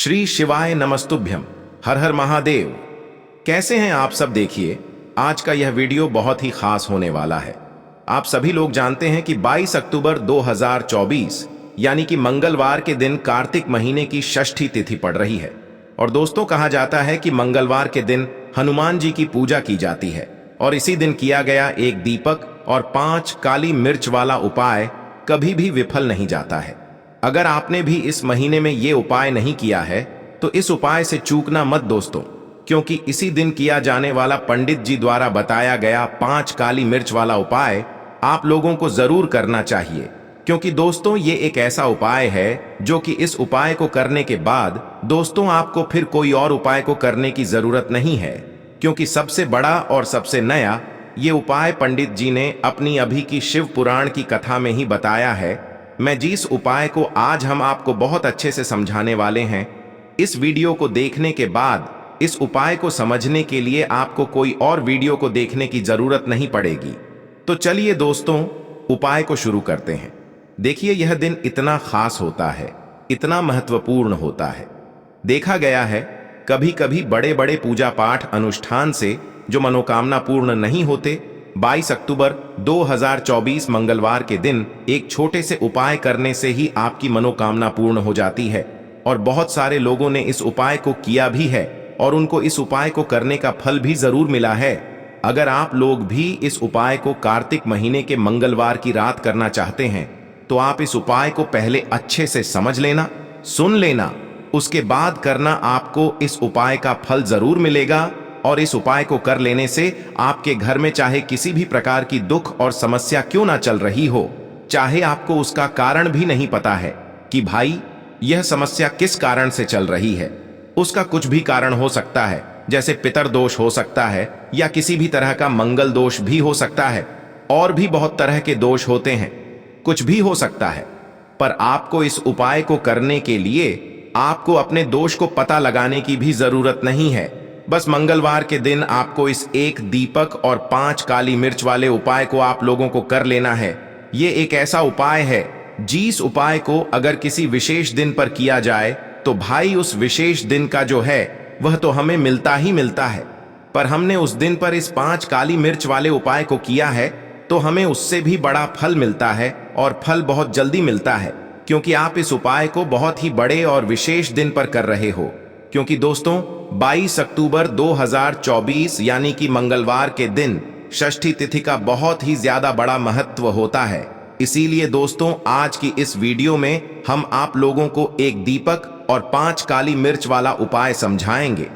श्री शिवाय नमस्तुभ्यम। हर हर महादेव। कैसे हैं आप सब? देखिए, आज का यह वीडियो बहुत ही खास होने वाला है। आप सभी लोग जानते हैं कि 22 अक्टूबर 2024 यानी कि मंगलवार के दिन कार्तिक महीने की षष्ठी तिथि पड़ रही है। और दोस्तों, कहा जाता है कि मंगलवार के दिन हनुमान जी की पूजा की जाती है और इसी दिन किया गया एक दीपक और 5 काली मिर्च वाला उपाय कभी भी विफल नहीं जाता है। अगर आपने भी इस महीने में ये उपाय नहीं किया है तो इस उपाय से चूकना मत दोस्तों, क्योंकि इसी दिन किया जाने वाला पंडित जी द्वारा बताया गया 5 काली मिर्च वाला उपाय आप लोगों को जरूर करना चाहिए। क्योंकि दोस्तों, ये एक ऐसा उपाय है जो कि इस उपाय को करने के बाद दोस्तों आपको फिर कोई और उपाय को करने की जरूरत नहीं है, क्योंकि सबसे बड़ा और सबसे नया ये उपाय पंडित जी ने अपनी अभी की शिव पुराण की कथा में ही बताया है। मैं जिस उपाय को आज हम आपको बहुत अच्छे से समझाने वाले हैं, इस वीडियो को देखने के बाद इस उपाय को समझने के लिए आपको कोई और वीडियो को देखने की जरूरत नहीं पड़ेगी। तो चलिए दोस्तों, उपाय को शुरू करते हैं। देखिए, यह दिन इतना खास होता है, इतना महत्वपूर्ण होता है। देखा गया है कभी कभी बड़े बड़े पूजा पाठ अनुष्ठान से जो मनोकामना पूर्ण नहीं होते, 22 अक्टूबर 2024 मंगलवार के दिन एक छोटे से उपाय करने से ही आपकी मनोकामना पूर्ण हो जाती है। और बहुत सारे लोगों ने इस उपाय को किया भी है और उनको इस उपाय को करने का फल भी जरूर मिला है। अगर आप लोग भी इस उपाय को कार्तिक महीने के मंगलवार की रात करना चाहते हैं तो आप इस उपाय को पहले अच्छे से समझ लेना, सुन लेना, उसके बाद करना। आपको इस उपाय का फल जरूर मिलेगा और इस उपाय को कर लेने से आपके घर में चाहे किसी भी प्रकार की दुख और समस्या क्यों ना चल रही हो, चाहे आपको उसका कारण भी नहीं पता है कि भाई यह समस्या किस कारण से चल रही है, उसका कुछ भी कारण हो सकता है, जैसे पितर दोष हो सकता है या किसी भी तरह का मंगल दोष भी हो सकता है, और भी बहुत तरह के दोष होते हैं, कुछ भी हो सकता है। पर आपको इस उपाय को करने के लिए आपको अपने दोष को पता लगाने की भी जरूरत नहीं है। बस मंगलवार के दिन आपको इस एक दीपक और 5 काली मिर्च वाले उपाय को आप लोगों को कर लेना है। ये एक ऐसा उपाय है जिस उपाय को अगर किसी विशेष दिन पर किया जाए तो भाई उस विशेष दिन का जो है वह तो हमें मिलता ही मिलता है। पर हमने उस दिन पर इस 5 काली मिर्च वाले उपाय को किया है तो हमें उससे भी बड़ा फल मिलता है, और फल बहुत जल्दी मिलता है, क्योंकि आप इस उपाय को बहुत ही बड़े और विशेष दिन पर कर रहे हो। क्योंकि दोस्तों, 22 अक्टूबर 2024 यानी कि मंगलवार के दिन षष्ठी तिथि का बहुत ही ज्यादा बड़ा महत्व होता है। इसीलिए दोस्तों, आज की इस वीडियो में हम आप लोगों को एक दीपक और 5 काली मिर्च वाला उपाय समझाएंगे,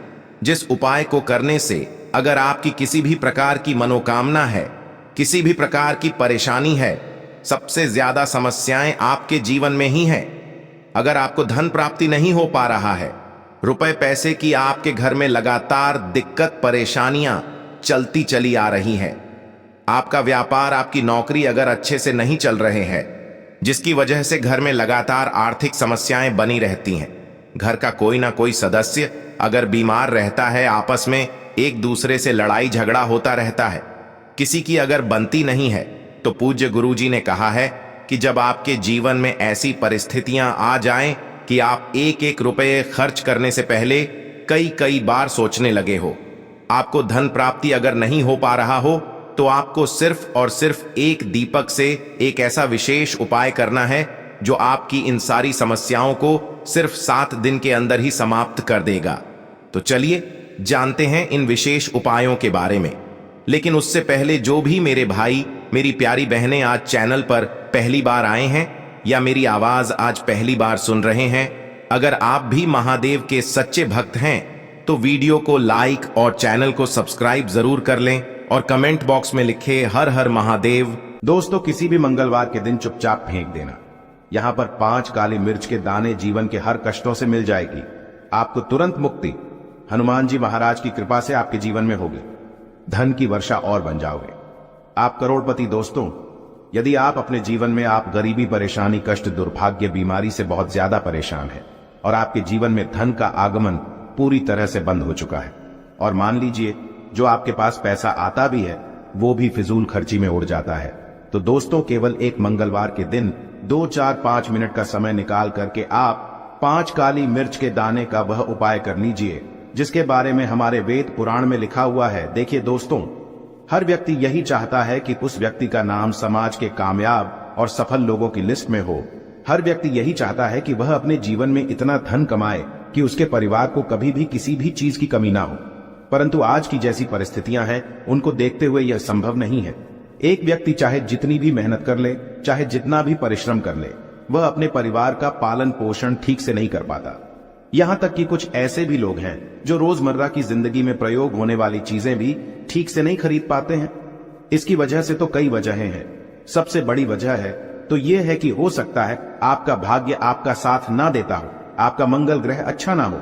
जिस उपाय को करने से अगर आपकी किसी भी प्रकार की मनोकामना है, किसी भी प्रकार की परेशानी है, सबसे ज्यादा समस्याएं आपके जीवन में ही हैं। अगर आपको धन प्राप्ति नहीं हो पा रहा है, रुपए पैसे की आपके घर में लगातार दिक्कत परेशानियां चलती चली आ रही हैं, आपका व्यापार, आपकी नौकरी अगर अच्छे से नहीं चल रहे हैं, जिसकी वजह से घर में लगातार आर्थिक समस्याएं बनी रहती हैं, घर का कोई ना कोई सदस्य अगर बीमार रहता है, आपस में एक दूसरे से लड़ाई झगड़ा होता रहता है, किसी की अगर बनती नहीं है, तो पूज्य गुरुजी ने कहा है कि जब आपके जीवन में ऐसी परिस्थितियां आ जाएं कि आप एक एक रुपये खर्च करने से पहले कई कई बार सोचने लगे हो, आपको धन प्राप्ति अगर नहीं हो पा रहा हो, तो आपको सिर्फ और सिर्फ एक दीपक से एक ऐसा विशेष उपाय करना है जो आपकी इन सारी समस्याओं को सिर्फ 7 दिन के अंदर ही समाप्त कर देगा। तो चलिए जानते हैं इन विशेष उपायों के बारे में। लेकिन उससे पहले जो भी मेरे भाई, मेरी प्यारी बहनें आज चैनल पर पहली बार आए हैं या मेरी आवाज आज पहली बार सुन रहे हैं, अगर आप भी महादेव के सच्चे भक्त हैं तो वीडियो को लाइक और चैनल को सब्सक्राइब जरूर कर लें और कमेंट बॉक्स में लिखे हर हर महादेव। दोस्तों, किसी भी मंगलवार के दिन चुपचाप फेंक देना। यहाँ पर 5 काली मिर्च के दाने जीवन के हर कष्टों से मिल जाएगी। आपको तुरंत मुक्ति हनुमान जी महाराज की कृपा से आपके जीवन में होगी। धन की वर्षा और बन जाओगे, आप करोड़पति। दोस्तों, यदि आप अपने जीवन में आप गरीबी, परेशानी, कष्ट, दुर्भाग्य, बीमारी से बहुत ज्यादा परेशान हैं और आपके जीवन में धन का आगमन पूरी तरह से बंद हो चुका है, और मान लीजिए जो आपके पास पैसा आता भी है वो भी फिजूल खर्ची में उड़ जाता है, तो दोस्तों केवल एक मंगलवार के दिन 2, 4, 5 मिनट का समय निकाल करके आप 5 काली मिर्च के दाने का वह उपाय कर लीजिए जिसके बारे में हमारे वेद पुराण में लिखा हुआ है। देखिए दोस्तों, हर व्यक्ति यही चाहता है कि उस व्यक्ति का नाम समाज के कामयाब और सफल लोगों की लिस्ट में हो। हर व्यक्ति यही चाहता है कि वह अपने जीवन में इतना धन कमाए कि उसके परिवार को कभी भी किसी भी चीज की कमी ना हो। परंतु आज की जैसी परिस्थितियां हैं, उनको देखते हुए यह संभव नहीं है। एक व्यक्ति चाहे जितनी भी मेहनत कर ले, चाहे जितना भी परिश्रम कर ले, वह अपने परिवार का पालन पोषण ठीक से नहीं कर पाता। यहां तक कि कुछ ऐसे भी लोग हैं जो रोजमर्रा की जिंदगी में प्रयोग होने वाली चीजें भी ठीक से नहीं खरीद पाते हैं। इसकी वजह से तो कई वजहें हैं। सबसे बड़ी वजह है तो यह है कि हो सकता है आपका भाग्य आपका साथ ना देता हो, आपका मंगल ग्रह अच्छा ना हो,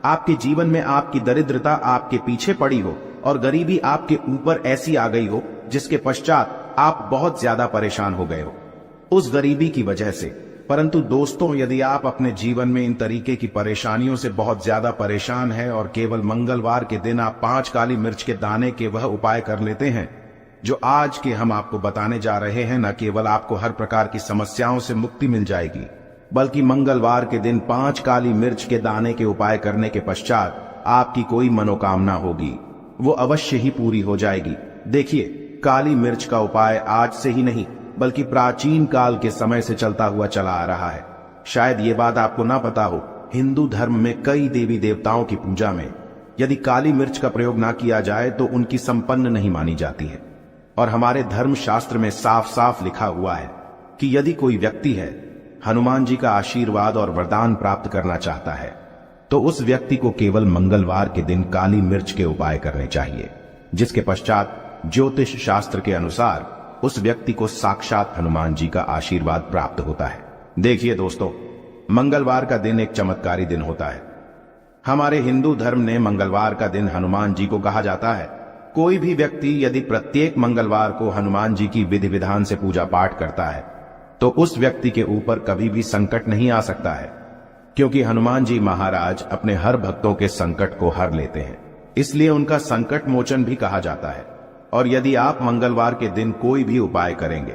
आपके जीवन में आपकी दरिद्रता आपके पीछे पड़ी हो और गरीबी आपके ऊपर ऐसी आ गई हो जिसके पश्चात आप बहुत ज्यादा परेशान हो गए हो उस गरीबी की वजह से। परंतु दोस्तों, यदि आप अपने जीवन में इन तरीके की परेशानियों से बहुत ज्यादा परेशान हैं और केवल मंगलवार के दिन आप 5 काली मिर्च के दाने के वह उपाय कर लेते हैं जो आज के हम आपको बताने जा रहे हैं, न केवल आपको हर प्रकार की समस्याओं से मुक्ति मिल जाएगी, बल्कि मंगलवार के दिन 5 काली मिर्च के दाने के उपाय करने के पश्चात आपकी कोई मनोकामना होगी वो अवश्य ही पूरी हो जाएगी। देखिए, काली मिर्च का उपाय आज से ही नहीं बल्कि प्राचीन काल के समय से चलता हुआ चला आ रहा है। शायद ये बात आपको ना पता हो, हिंदू धर्म में कई देवी देवताओं की पूजा में यदि काली मिर्च का प्रयोग ना किया जाए तो उनकी संपन्न नहीं मानी जाती है। और हमारे धर्म शास्त्र में साफ साफ लिखा हुआ है कि यदि कोई व्यक्ति है हनुमान जी का आशीर्वाद और वरदान प्राप्त करना चाहता है तो उस व्यक्ति को केवल मंगलवार के दिन काली मिर्च के उपाय करने चाहिए, जिसके पश्चात ज्योतिष शास्त्र के अनुसार उस व्यक्ति को साक्षात हनुमान जी का आशीर्वाद प्राप्त होता है। देखिए दोस्तों, मंगलवार का दिन एक चमत्कारी दिन होता है। हमारे हिंदू धर्म ने मंगलवार का दिन हनुमान जी को कहा जाता है। कोई भी व्यक्ति यदि प्रत्येक मंगलवार को हनुमान जी की विधि विधान से पूजा पाठ करता है तो उस व्यक्ति के ऊपर कभी भी संकट नहीं आ सकता है, क्योंकि हनुमान जी महाराज अपने हर भक्तों के संकट को हर लेते हैं, इसलिए उनका संकट मोचन भी कहा जाता है। और यदि आप मंगलवार के दिन कोई भी उपाय करेंगे,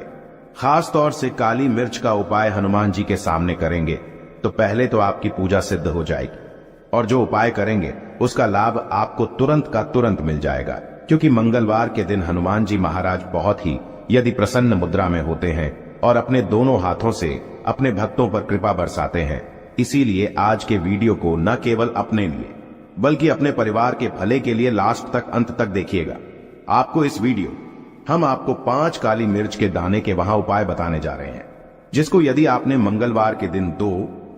खास तौर से काली मिर्च का उपाय हनुमान जी के सामने करेंगे, तो पहले तो आपकी पूजा सिद्ध हो जाएगी और जो उपाय करेंगे उसका लाभ आपको तुरंत का तुरंत मिल जाएगा, क्योंकि मंगलवार के दिन हनुमान जी महाराज बहुत ही यदि प्रसन्न मुद्रा में होते हैं और अपने दोनों हाथों से अपने भक्तों पर कृपा बरसाते हैं। इसीलिए आज के वीडियो को न केवल अपने लिए बल्कि अपने परिवार के भले के लिए लास्ट तक अंत तक देखिएगा। आपको इस वीडियो हम आपको 5 काली मिर्च के दाने के वहां उपाय बताने जा रहे हैं, जिसको यदि आपने मंगलवार के दिन 2,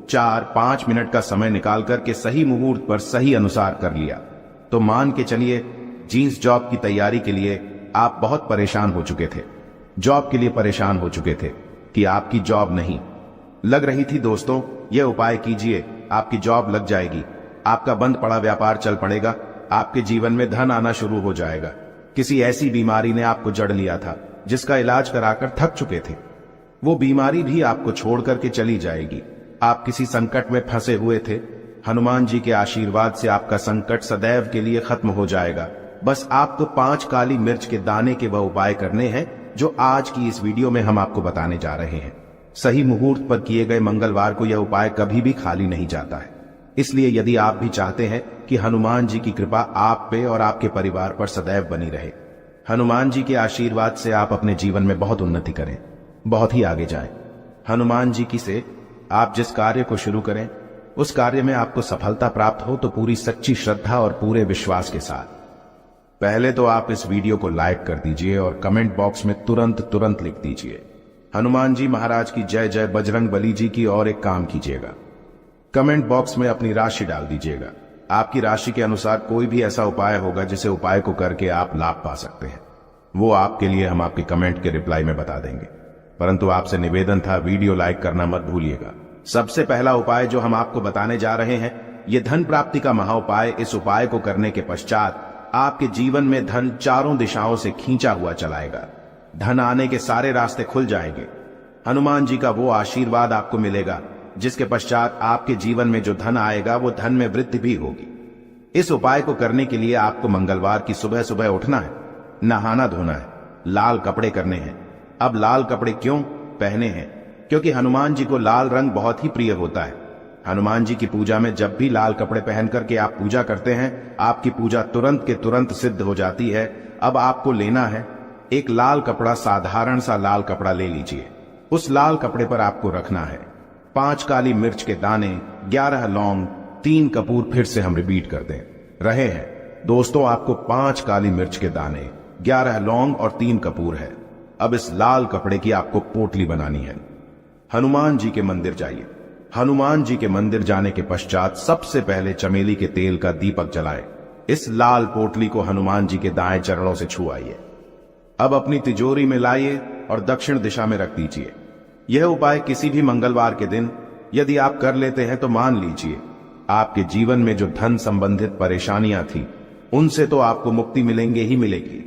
4, 5 मिनट का समय निकाल करके सही मुहूर्त पर सही अनुसार कर लिया तो मान के चलिए जींस जॉब की तैयारी के लिए आप बहुत परेशान हो चुके थे, जॉब के लिए परेशान हो चुके थे कि आपकी जॉब नहीं लग रही थी। दोस्तों, यह उपाय कीजिए, आपकी जॉब लग जाएगी, आपका बंद पड़ा व्यापार चल पड़ेगा, आपके जीवन में धन आना शुरू हो जाएगा। किसी ऐसी बीमारी ने आपको जड़ लिया था जिसका इलाज कराकर थक चुके थे, वो बीमारी भी आपको छोड़ करके चली जाएगी। आप किसी संकट में फंसे हुए थे, हनुमान जी के आशीर्वाद से आपका संकट सदैव के लिए खत्म हो जाएगा। बस आपको 5 काली मिर्च के दाने के वह उपाय करने हैं जो आज की इस वीडियो में हम आपको बताने जा रहे हैं। सही मुहूर्त पर किए गए मंगलवार को यह उपाय कभी भी खाली नहीं जाता है। इसलिए यदि आप भी चाहते हैं कि हनुमान जी की कृपा आप पे और आपके परिवार पर सदैव बनी रहे, हनुमान जी के आशीर्वाद से आप अपने जीवन में बहुत उन्नति करें, बहुत ही आगे जाएं। हनुमान जी की से आप जिस कार्य को शुरू करें उस कार्य में आपको सफलता प्राप्त हो तो पूरी सच्ची श्रद्धा और पूरे विश्वास के साथ पहले तो आप इस वीडियो को लाइक कर दीजिए और कमेंट बॉक्स में तुरंत लिख दीजिए हनुमान जी महाराज की जय जय, बजरंग बली जी की। और एक काम कीजिएगा, कमेंट बॉक्स में अपनी राशि डाल दीजिएगा। आपकी राशि के अनुसार कोई भी ऐसा उपाय होगा जिसे उपाय को करके आप लाभ पा सकते हैं, वो आपके लिए हम आपके कमेंट के रिप्लाई में बता देंगे। परंतु आपसे निवेदन था, वीडियो लाइक करना मत भूलिएगा। सबसे पहला उपाय जो हम आपको बताने जा रहे हैं ये धन प्राप्ति का महाउपाय। इस उपाय को करने के पश्चात आपके जीवन में धन चारों दिशाओं से खींचा हुआ चलाएगा, धन आने के सारे रास्ते खुल जाएंगे, हनुमान जी का वो आशीर्वाद आपको मिलेगा जिसके पश्चात आपके जीवन में जो धन आएगा वो धन में वृद्धि भी होगी। इस उपाय को करने के लिए आपको मंगलवार की सुबह सुबह उठना है, नहाना धोना है, लाल कपड़े करने हैं। अब लाल कपड़े क्यों पहने हैं? क्योंकि हनुमान जी को लाल रंग बहुत ही प्रिय होता है। हनुमान जी की पूजा में जब भी लाल कपड़े पहन करके आप पूजा करते हैं, आपकी पूजा तुरंत के तुरंत सिद्ध हो जाती है। अब आपको लेना है एक लाल कपड़ा, साधारण सा लाल कपड़ा ले लीजिए। उस लाल कपड़े पर आपको रखना है 5 काली मिर्च के दाने, 11 लौंग, 3 कपूर। फिर से हम रिपीट कर दें रहे हैं दोस्तों, आपको 5 काली मिर्च के दाने, 11 लौंग और 3 कपूर है। अब इस लाल कपड़े की आपको पोटली बनानी है। हनुमान जी के मंदिर जाइए। हनुमान जी के मंदिर जाने के पश्चात सबसे पहले चमेली के तेल का दीपक जलाएं। इस लाल पोटली को हनुमान जी के दाएं चरणों से छुआइए। अब अपनी तिजोरी में लाइए और दक्षिण दिशा में रख दीजिए। यह उपाय किसी भी मंगलवार के दिन यदि आप कर लेते हैं तो मान लीजिए आपके जीवन में जो धन संबंधित परेशानियां थी उनसे तो आपको मुक्ति मिलेंगे ही मिलेगी।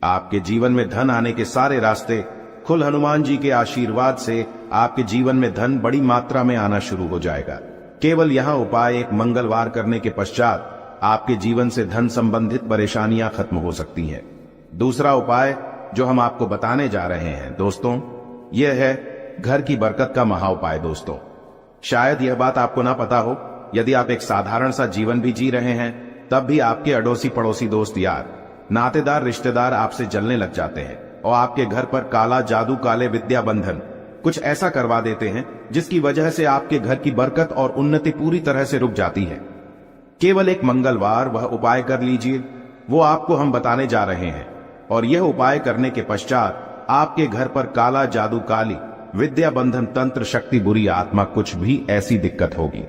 आपके जीवन में धन आने के सारे रास्ते खुल हनुमान जी के आशीर्वाद से आपके जीवन में धन बड़ी मात्रा में आना शुरू हो जाएगा। केवल यहां उपाय एक मंगलवार करने के पश्चात आपके जीवन से धन संबंधित परेशानियां खत्म हो सकती हैं। दूसरा उपाय जो हम आपको बताने जा रहे हैं दोस्तों, यह है घर की बरकत का महा उपाय। दोस्तों, शायद यह बात आपको ना पता हो, यदि आप एक साधारण सा जीवन भी जी रहे हैं तब भी आपके अड़ोसी पड़ोसी, दोस्त यार, नातेदार, रिश्तेदार आपसे जलने लग जाते हैं और आपके घर पर काला जादू, काले विद्या बंधन कुछ ऐसा करवा देते हैं जिसकी वजह से आपके घर की बरकत और उन्नति पूरी तरह से रुक जाती है। केवल एक मंगलवार वह उपाय कर लीजिए, वो आपको हम बताने जा रहे हैं। और यह उपाय करने के पश्चात आपके घर पर काला जादू, काली विद्या बंधन, तंत्र शक्ति, बुरी आत्मा, कुछ भी ऐसी दिक्कत होगी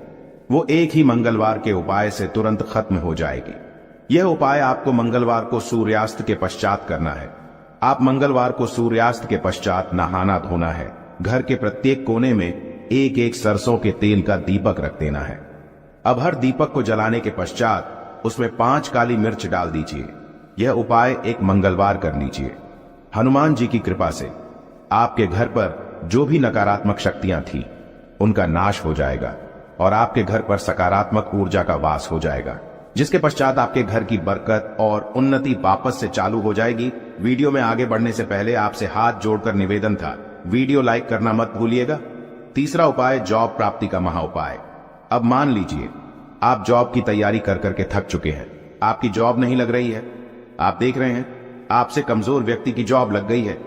वो एक ही मंगलवार के उपाय से तुरंत खत्म हो जाएगी। यह उपाय आपको मंगलवार को सूर्यास्त के पश्चात करना है। आप मंगलवार को सूर्यास्त के पश्चात नहाना धोना है। घर के प्रत्येक कोने में एक एक सरसों के तेल का दीपक रख देना है। अब हर दीपक को जलाने के पश्चात उसमें 5 काली मिर्च डाल दीजिए। यह उपाय एक मंगलवार कर लीजिए। हनुमान जी की कृपा से आपके घर पर जो भी नकारात्मक शक्तियां थी उनका नाश हो जाएगा और आपके घर पर सकारात्मक ऊर्जा का वास हो जाएगा, जिसके पश्चात आपके घर की बरकत और उन्नति वापस से चालू हो जाएगी। वीडियो में आगे बढ़ने से पहले आपसे हाथ जोड़कर निवेदन था, वीडियो लाइक करना मत भूलिएगा। तीसरा उपाय, जॉब प्राप्ति का महा उपाय। अब मान लीजिए आप जॉब की तैयारी कर करके थक चुके हैं, आपकी जॉब नहीं लग रही है, आप देख रहे हैं आपसे कमजोर व्यक्ति की जॉब लग गई है।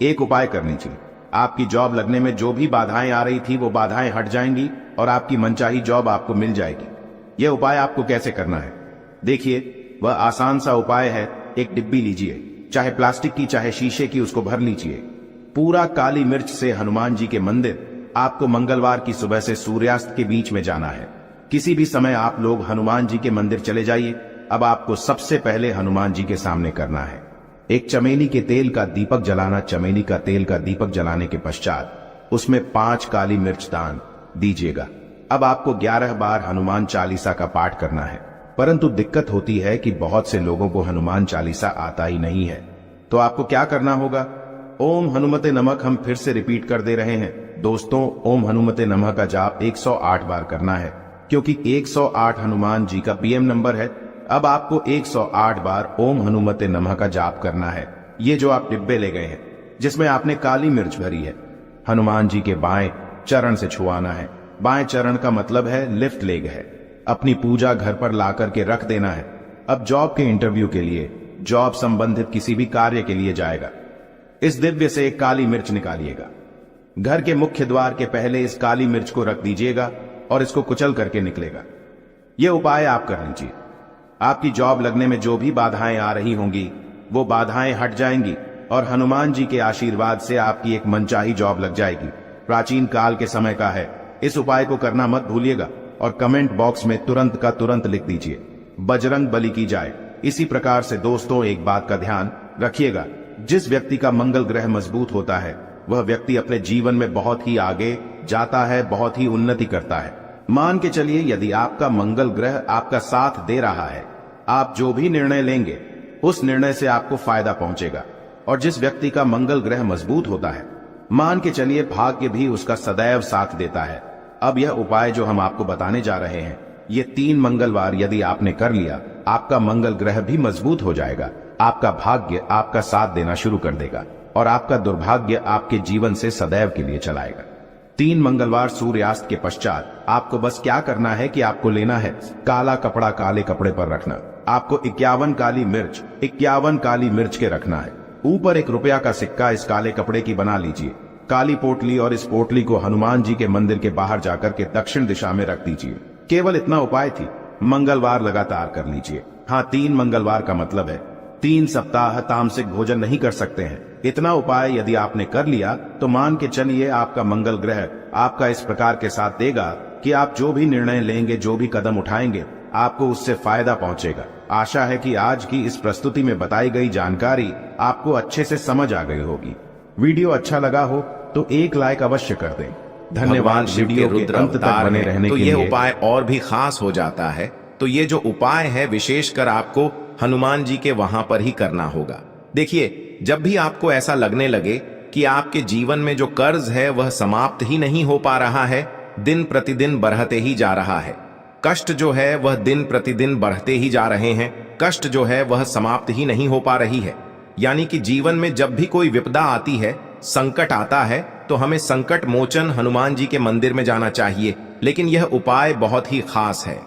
एक उपाय कर लीजिए, आपकी जॉब लगने में जो भी बाधाएं आ रही थी वो बाधाएं हट जाएंगी और आपकी मनचाही जॉब आपको मिल जाएगी। यह उपाय आपको कैसे करना है देखिए, वह आसान सा उपाय है। एक डिब्बी लीजिए, चाहे प्लास्टिक की चाहे शीशे की, उसको भर लीजिए। पूरा काली मिर्च से हनुमान जी के मंदिर आपको मंगलवार की सुबह से सूर्यास्त के बीच में जाना है। किसी भी समय आप लोग हनुमान जी के मंदिर चले जाइए। अब आपको सबसे पहले हनुमान जी के सामने करना है एक चमेली के तेल का दीपक जलाना। चमेली का तेल का दीपक जलाने के पश्चात उसमें 5 काली मिर्च दान दीजिएगा। अब आपको 11 बार हनुमान चालीसा का पाठ करना है, परंतु दिक्कत होती है कि बहुत से लोगों को हनुमान चालीसा आता ही नहीं है। तो आपको क्या करना होगा, ओम हनुमते नमः हम फिर से रिपीट कर दे रहे हैं दोस्तों, ओम हनुमते नमः का जाप 108 बार करना है, क्योंकि 108 हनुमान जी का पीएम नंबर है। अब आपको 108 बार ओम हनुमते नमः का जाप करना है। ये जो आप डिब्बे ले गए हैं जिसमें आपने काली मिर्च भरी है, हनुमान जी के बाएं चरण से छुआना है। बाएं चरण का मतलब है लेफ्ट लेग है। अपनी पूजा घर पर ला करके रख देना है। अब जॉब के इंटरव्यू के लिए, जॉब संबंधित किसी भी कार्य के लिए जाएगा, इस दिव्य से एक काली मिर्च निकालिएगा। घर के मुख्य द्वार के पहले इस काली मिर्च को रख दीजिएगा और इसको कुचल करके निकलेगा। यह उपाय आप कर लीजिए। आपकी जॉब लगने में जो भी बाधाएं आ रही होंगी वो बाधाएं हट जाएंगी और हनुमान जी के आशीर्वाद से आपकी एक मनचाही जॉब लग जाएगी। प्राचीन काल के समय का है। इस उपाय को करना मत भूलिएगा और कमेंट बॉक्स में तुरंत का तुरंत लिख दीजिए, बजरंग बली की जाए। इसी प्रकार से दोस्तों एक बात का ध्यान रखिएगा, जिस व्यक्ति का मंगल ग्रह मजबूत होता है वह व्यक्ति अपने जीवन में बहुत ही आगे जाता है, बहुत ही उन्नति करता है। मान के चलिए यदि आपका मंगल ग्रह आपका साथ दे रहा है, आप जो भी निर्णय लेंगे उस निर्णय से आपको फायदा पहुंचेगा। और जिस व्यक्ति का मंगल ग्रह मजबूत होता है, मान के चलिए भाग्य भी उसका सदैव साथ देता है। अब यह उपाय जो हम आपको बताने जा रहे हैं, ये 3 मंगलवार यदि आपने कर लिया, आपका मंगल ग्रह भी मजबूत हो जाएगा, आपका भाग्य आपका साथ देना शुरू कर देगा और आपका दुर्भाग्य आपके जीवन से सदैव के लिए चलाएगा। 3 मंगलवार सूर्यास्त के पश्चात आपको बस क्या करना है कि आपको लेना है काला कपड़ा काले कपड़े पर रखना। आपको 51 काली मिर्च के रखना है। ऊपर 1 रुपया का सिक्का इस काले कपड़े की बना लीजिए, काली पोटली, और इस पोटली को हनुमान जी के मंदिर के बाहर जाकर के दक्षिण दिशा में रख दीजिए। केवल इतना उपाय थी, मंगलवार लगातार कर लीजिए। हाँ, 3 मंगलवार का मतलब है 3 सप्ताह तामसिक भोजन नहीं कर सकते हैं। इतना उपाय यदि आपने कर लिया तो मान के चलिए आपका मंगल ग्रह आपका इस प्रकार के साथ देगा कि आप जो भी निर्णय लेंगे, जो भी कदम उठाएंगे, आपको उससे फायदा पहुंचेगा। आशा है कि आज की इस प्रस्तुति में बताई गई जानकारी आपको अच्छे से समझ आ गई होगी। वीडियो अच्छा लगा हो तो एक लाइक अवश्य कर दें। धन्यवाद वीडियो के अंत तक बने रहने तो के ये लिए। उपाय और भी खास हो जाता है। तो ये जो उपाय है विशेषकर आपको हनुमान जी के वहां पर ही करना होगा। देखिए, जब भी आपको ऐसा लगने लगे कि आपके जीवन में जो कर्ज है वह समाप्त ही नहीं हो पा रहा है, दिन प्रतिदिन बढ़ते ही जा रहा है, कष्ट जो है वह दिन प्रतिदिन बढ़ते ही जा रहे हैं, कष्ट जो है वह समाप्त ही नहीं हो पा रही है, यानी कि जीवन में जब भी कोई विपदा आती है, संकट आता है, तो हमें संकट मोचन हनुमान जी के मंदिर में जाना चाहिए। लेकिन यह उपाय बहुत ही खास है।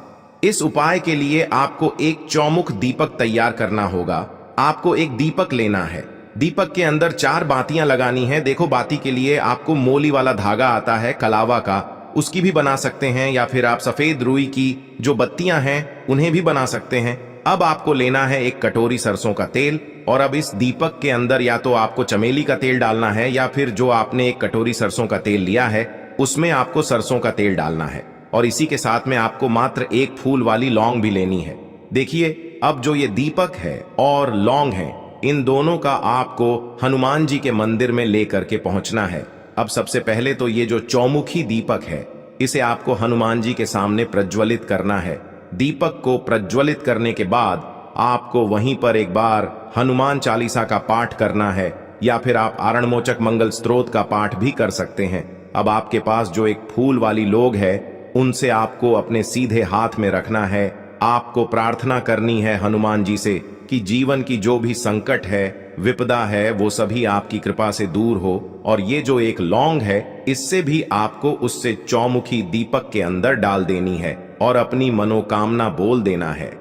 इस उपाय के लिए आपको एक चौमुख दीपक तैयार करना होगा। आपको एक दीपक लेना है, दीपक के अंदर 4 बातियां लगानी है। देखो, बाती के लिए आपको मोली वाला धागा आता है कलावा का, उसकी भी बना सकते हैं, या फिर आप सफेद रुई की जो बत्तियां हैं उन्हें भी बना सकते हैं। अब आपको लेना है एक कटोरी सरसों का तेल, और अब इस दीपक के अंदर या तो आपको चमेली का तेल डालना है, या फिर जो आपने एक कटोरी सरसों का तेल लिया है उसमें आपको सरसों का तेल डालना है, और इसी के साथ में आपको मात्र एक फूल वाली लौंग भी लेनी है। देखिए, अब जो ये दीपक है और लौंग है, इन दोनों का आपको हनुमान जी के मंदिर में लेकर के पहुंचना है। अब सबसे पहले तो ये जो चौमुखी दीपक है, इसे आपको हनुमान जी के सामने प्रज्वलित करना है। दीपक को प्रज्वलित करने के बाद आपको वहीं पर एक बार हनुमान चालीसा का पाठ करना है, या फिर आप आरणमोचक मंगल स्तोत्र का पाठ भी कर सकते हैं। अब आपके पास जो एक फूल वाली लोग है, उनसे आपको अपने सीधे हाथ में रखना है। आपको प्रार्थना करनी है हनुमान जी से कि जीवन की जो भी संकट है, विपदा है, वो सभी आपकी कृपा से दूर हो। और ये जो एक लौंग है, इससे भी आपको उससे चौमुखी दीपक के अंदर डाल देनी है और अपनी मनोकामना बोल देना है।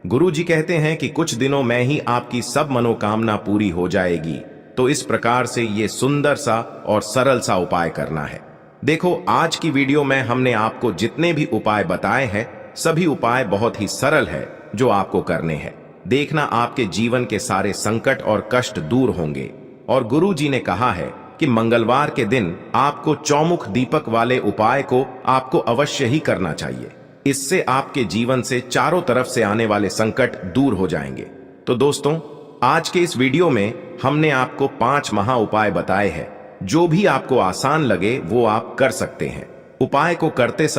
गुरु जी कहते हैं कि कुछ दिनों में ही आपकी सब मनोकामना पूरी हो जाएगी। तो इस प्रकार से ये सुंदर सा और सरल सा उपाय करना है। देखो, आज की वीडियो में हमने आपको जितने भी उपाय बताए हैं, सभी उपाय बहुत ही सरल है जो आपको करने हैं। देखना, आपके जीवन के सारे संकट और कष्ट दूर होंगे। और गुरु जी ने कहा है कि मंगलवार के दिन आपको चौमुख दीपक वाले उपाय को आपको अवश्य ही करना चाहिए। इससे आपके जीवन से चारों तरफ से आने वाले संकट दूर हो जाएंगे। तो दोस्तों, आज के इस वीडियो में हमने आपको 5 महा उपाय बताए हैं। जो भी आपको आसान लगे वो आप कर सकते हैं। उपाय को करते समय